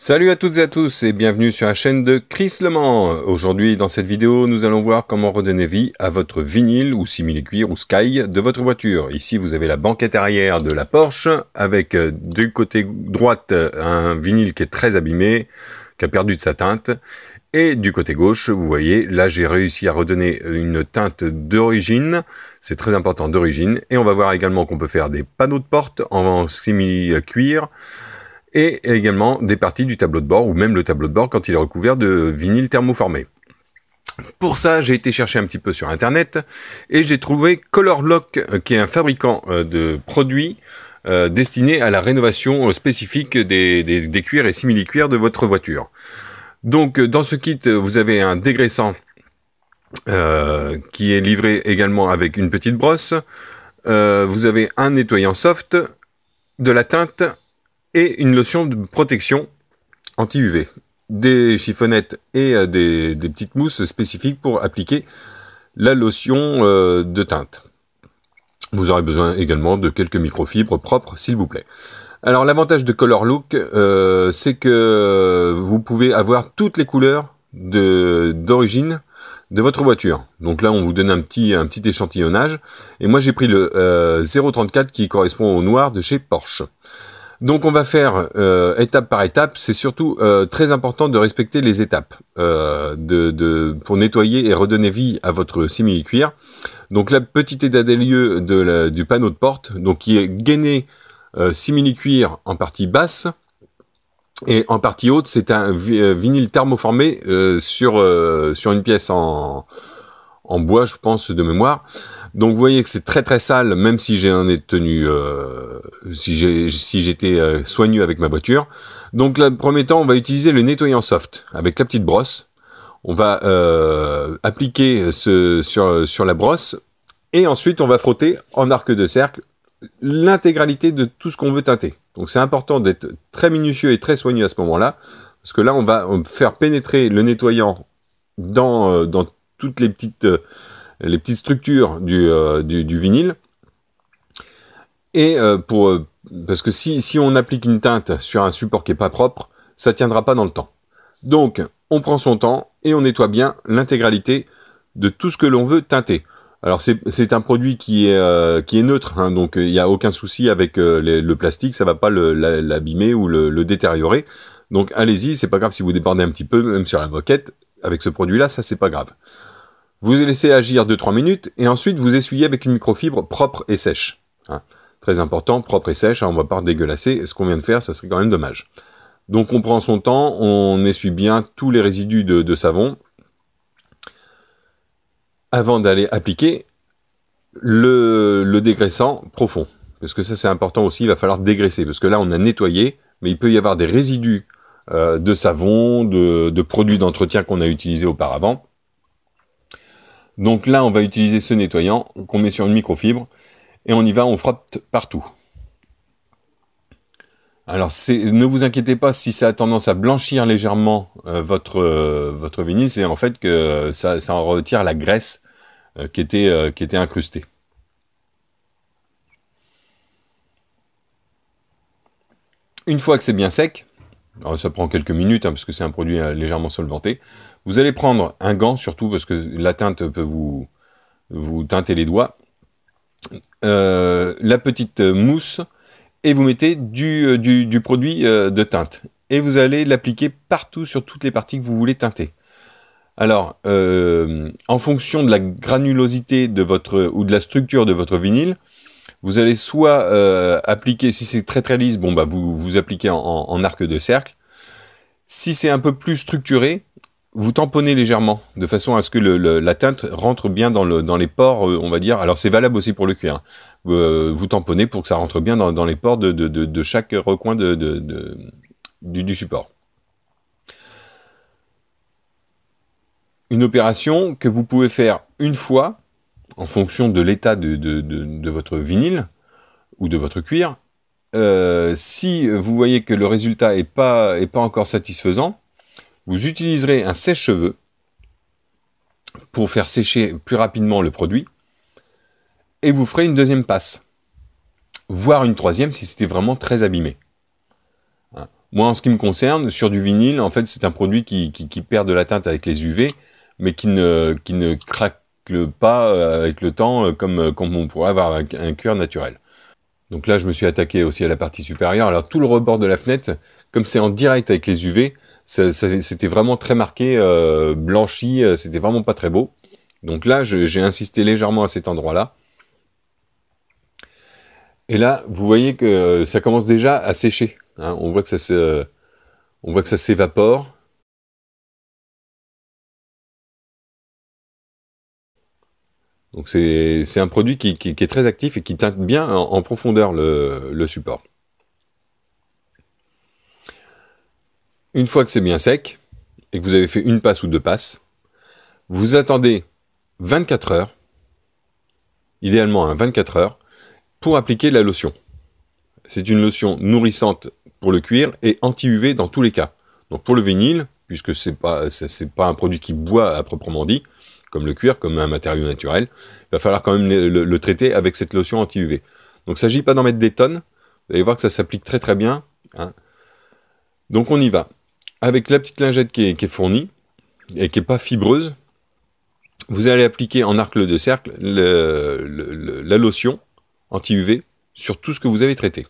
Salut à toutes et à tous et bienvenue sur la chaîne de Chris Le Mans. Aujourd'hui dans cette vidéo nous allons voir comment redonner vie à votre vinyle ou simili-cuir ou Sky de votre voiture. Ici vous avez la banquette arrière de la Porsche avec du côté droite un vinyle qui est très abîmé, qui a perdu de sa teinte. Et du côté gauche, vous voyez, là j'ai réussi à redonner une teinte d'origine, c'est très important d'origine. Et on va voir également qu'on peut faire des panneaux de porte en simili-cuir. Et également des parties du tableau de bord, ou même le tableau de bord quand il est recouvert de vinyle thermoformé. Pour ça, j'ai été chercher un petit peu sur internet, et j'ai trouvé Colorlock, qui est un fabricant de produits destinés à la rénovation spécifique des cuirs et simili-cuirs de votre voiture. Donc dans ce kit, vous avez un dégraissant qui est livré également avec une petite brosse. Vous avez un nettoyant soft, de la teinte, et une lotion de protection anti-UV, des chiffonnettes et des petites mousses spécifiques pour appliquer la lotion de teinte. Vous aurez besoin également de quelques microfibres propres, s'il vous plaît. Alors l'avantage de Colorlock, c'est que vous pouvez avoir toutes les couleurs d'origine de votre voiture. Donc là, on vous donne un petit échantillonnage. Et moi, j'ai pris le 034 qui correspond au noir de chez Porsche. Donc on va faire étape par étape. C'est surtout très important de respecter les étapes pour nettoyer et redonner vie à votre simili-cuir. Donc la petite état des lieux du panneau de porte, donc qui est gainé simili-cuir en partie basse et en partie haute, c'est un vinyle thermoformé sur une pièce en bois, je pense, de mémoire. Donc vous voyez que c'est très très sale, même si j'en ai tenu, si j'étais soigneux avec ma voiture. Donc le premier temps, on va utiliser le nettoyant soft avec la petite brosse. On va appliquer sur la brosse et ensuite on va frotter en arc de cercle l'intégralité de tout ce qu'on veut teinter. Donc c'est important d'être très minutieux et très soigneux à ce moment-là, parce que là on va faire pénétrer le nettoyant dans toutes les petites structures du vinyle. Et parce que si on applique une teinte sur un support qui n'est pas propre, ça tiendra pas dans le temps. Donc on prend son temps et on nettoie bien l'intégralité de tout ce que l'on veut teinter. Alors c'est un produit qui est neutre, hein, donc il n'y a aucun souci avec le plastique, ça va pas l'abîmer ou le détériorer. Donc allez-y, c'est pas grave si vous débordez un petit peu, même sur la moquette, avec ce produit-là, ça c'est pas grave. Vous laissez agir 2-3 minutes, et ensuite vous essuyez avec une microfibre propre et sèche. Hein. Très important, propre et sèche, hein, on va pas dégueulasser, ce qu'on vient de faire, ça serait quand même dommage. Donc on prend son temps, on essuie bien tous les résidus de savon, avant d'aller appliquer le dégraissant profond. Parce que ça c'est important aussi, il va falloir dégraisser, parce que là on a nettoyé, mais il peut y avoir des résidus de savon, de produits d'entretien qu'on a utilisés auparavant. Donc là, on va utiliser ce nettoyant qu'on met sur une microfibre et on y va, on frotte partout. Alors, ne vous inquiétez pas si ça a tendance à blanchir légèrement votre vinyle, c'est en fait que ça en retire la graisse qui était incrustée. Une fois que c'est bien sec, alors ça prend quelques minutes, hein, parce que c'est un produit légèrement solventé. Vous allez prendre un gant, surtout parce que la teinte peut vous teinter les doigts. La petite mousse, et vous mettez du produit de teinte. Et vous allez l'appliquer partout sur toutes les parties que vous voulez teinter. Alors, en fonction de la granulosité ou de la structure de votre vinyle, vous allez soit appliquer, si c'est très très lisse, bon bah vous appliquez en arc de cercle. Si c'est un peu plus structuré, vous tamponnez légèrement, de façon à ce que la teinte rentre bien dans les pores, on va dire. Alors c'est valable aussi pour le cuir. Vous tamponnez pour que ça rentre bien dans les pores de chaque recoin du support. Une opération que vous pouvez faire une fois, en fonction de l'état de votre vinyle ou de votre cuir. Si vous voyez que le résultat est pas encore satisfaisant, vous utiliserez un sèche-cheveux pour faire sécher plus rapidement le produit et vous ferez une deuxième passe, voire une troisième si c'était vraiment très abîmé. Moi, en ce qui me concerne, sur du vinyle, en fait, c'est un produit qui perd de la teinte avec les UV, mais qui ne craque pas avec le temps, comme on pourrait avoir un cuir naturel. Donc là, je me suis attaqué aussi à la partie supérieure. Alors tout le rebord de la fenêtre, comme c'est en direct avec les UV, c'était vraiment très marqué, blanchi, c'était vraiment pas très beau. Donc là, j'ai insisté légèrement à cet endroit-là. Et là, vous voyez que ça commence déjà à sécher. Hein. On voit que ça s'évapore. Donc c'est un produit qui est très actif et qui teinte bien en profondeur le support. Une fois que c'est bien sec, et que vous avez fait une passe ou deux passes, vous attendez 24 heures, idéalement 24 heures, pour appliquer la lotion. C'est une lotion nourrissante pour le cuir et anti-UV dans tous les cas. Donc pour le vinyle, puisque c'est pas un produit qui boit à proprement dit, comme le cuir, comme un matériau naturel, il va falloir quand même le traiter avec cette lotion anti-UV. Donc il ne s'agit pas d'en mettre des tonnes, vous allez voir que ça s'applique très très bien. Hein. Donc on y va. Avec la petite lingette qui est fournie, et qui n'est pas fibreuse, vous allez appliquer en arc de cercle la lotion anti-UV sur tout ce que vous avez traité.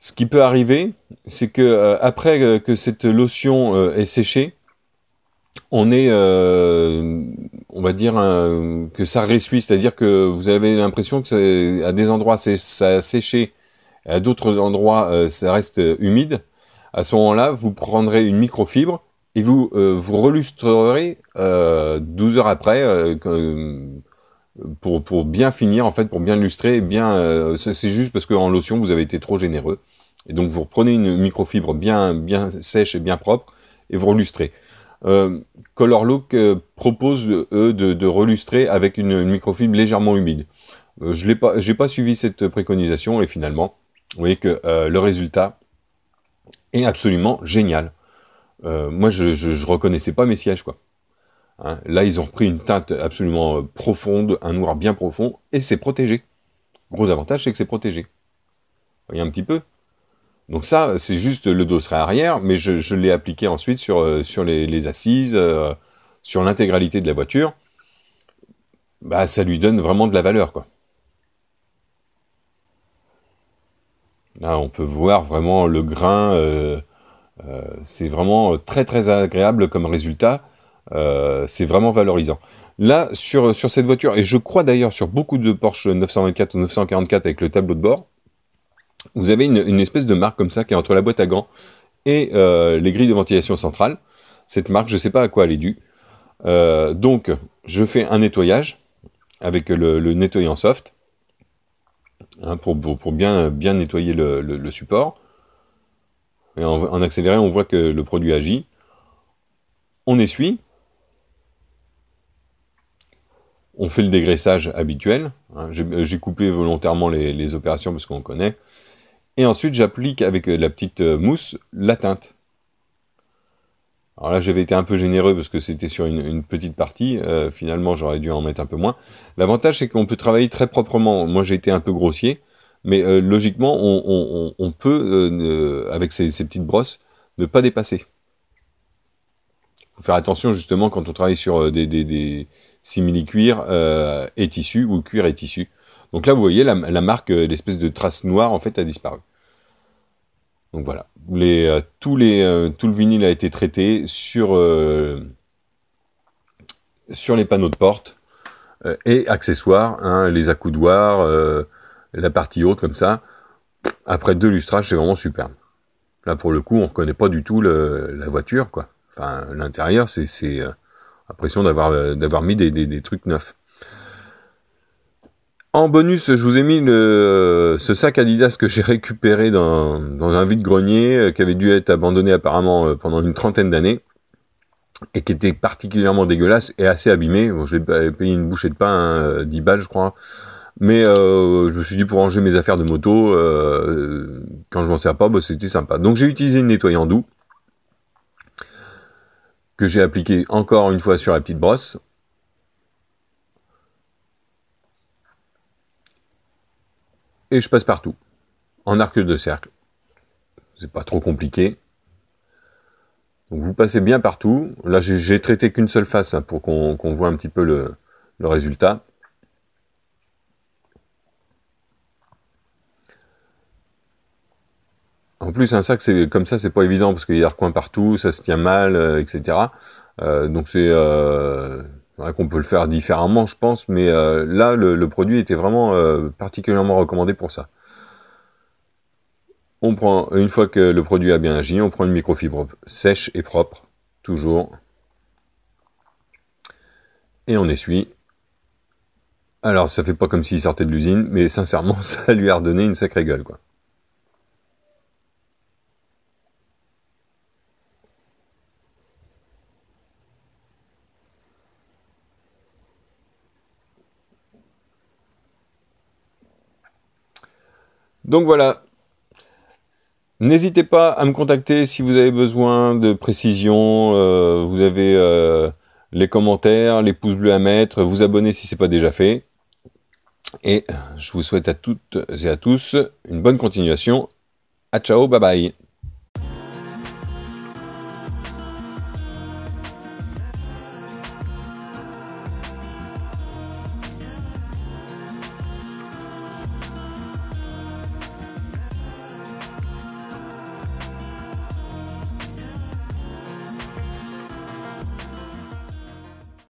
Ce qui peut arriver, c'est que après que cette lotion est séchée, on va dire que ça ressuit, c'est-à-dire que vous avez l'impression que à des endroits ça a séché, à d'autres endroits ça reste humide. À ce moment-là, vous prendrez une microfibre et vous relustrerez 12 heures après pour bien finir, en fait, pour bien lustrer. C'est juste parce qu'en lotion, vous avez été trop généreux. Et donc, vous reprenez une microfibre bien sèche et bien propre et vous relustrez. Color Look propose, eux, de relustrer avec une microfibre légèrement humide. J'ai pas suivi cette préconisation et finalement, vous voyez que le résultat est absolument génial. Moi, je reconnaissais pas mes sièges, quoi. Hein, là, ils ont repris une teinte absolument profonde, un noir bien profond, et c'est protégé. Gros avantage, c'est que c'est protégé. Vous voyez un petit peu. Donc ça, c'est juste le dosseret arrière, mais je l'ai appliqué ensuite sur les assises, sur l'intégralité de la voiture. Bah, ça lui donne vraiment de la valeur, quoi. Là, on peut voir vraiment le grain. C'est vraiment très très agréable comme résultat. C'est vraiment valorisant. Là, sur cette voiture, et je crois d'ailleurs sur beaucoup de Porsche 924 ou 944 avec le tableau de bord, vous avez une espèce de marque comme ça qui est entre la boîte à gants et les grilles de ventilation centrale. Cette marque, je ne sais pas à quoi elle est due. Donc, je fais un nettoyage avec le nettoyant soft, hein, pour bien nettoyer le support. Et en accéléré, on voit que le produit agit. On essuie. On fait le dégraissage habituel. Hein, j'ai coupé volontairement les opérations parce qu'on connaît. Et ensuite, j'applique avec la petite mousse la teinte. Alors là, j'avais été un peu généreux parce que c'était sur une petite partie. Finalement, j'aurais dû en mettre un peu moins. L'avantage, c'est qu'on peut travailler très proprement. Moi, j'ai été un peu grossier. Mais logiquement, on peut, avec ces petites brosses, ne pas dépasser. Il faut faire attention, justement, quand on travaille sur des simili-cuir et tissu, ou cuir et tissu. Donc là, vous voyez, la marque, l'espèce de trace noire, en fait, a disparu. Donc voilà, tout le vinyle a été traité sur les panneaux de porte et accessoires, hein, les accoudoirs, la partie haute comme ça. Après 2 lustrages, c'est vraiment superbe. Là, pour le coup, on ne reconnaît pas du tout la voiture, quoi. Enfin, l'intérieur, c'est l'impression d'avoir mis des trucs neufs. En bonus, je vous ai mis ce sac Adidas que j'ai récupéré dans un vide-grenier qui avait dû être abandonné apparemment pendant une 30aine d'années. et qui était particulièrement dégueulasse et assez abîmé. Bon, j'ai payé une bouchée de pain, 10 balles, je crois. Mais je me suis dit, pour ranger mes affaires de moto, quand je m'en sers pas, bah, c'était sympa. Donc j'ai utilisé le nettoyant doux, que j'ai appliqué encore une fois sur la petite brosse. Et je passe partout, en arc de cercle. C'est pas trop compliqué. Donc vous passez bien partout. Là, j'ai traité qu'une seule face, hein, pour qu'on voit un petit peu le résultat. En plus, un sac, c'est comme ça, c'est pas évident parce qu'il y a des recoins partout, ça se tient mal, etc. Donc c'est vrai qu'on peut le faire différemment, je pense, mais là, le produit était vraiment particulièrement recommandé pour ça. On prend, une fois que le produit a bien agi, on prend une microfibre sèche et propre, toujours, et on essuie. Alors, ça fait pas comme s'il sortait de l'usine, mais sincèrement, ça lui a redonné une sacrée gueule, quoi. Donc voilà. N'hésitez pas à me contacter si vous avez besoin de précision. Vous avez les commentaires, les pouces bleus à mettre, vous abonner si c'est pas déjà fait. Et je vous souhaite à toutes et à tous une bonne continuation. À ciao, bye bye.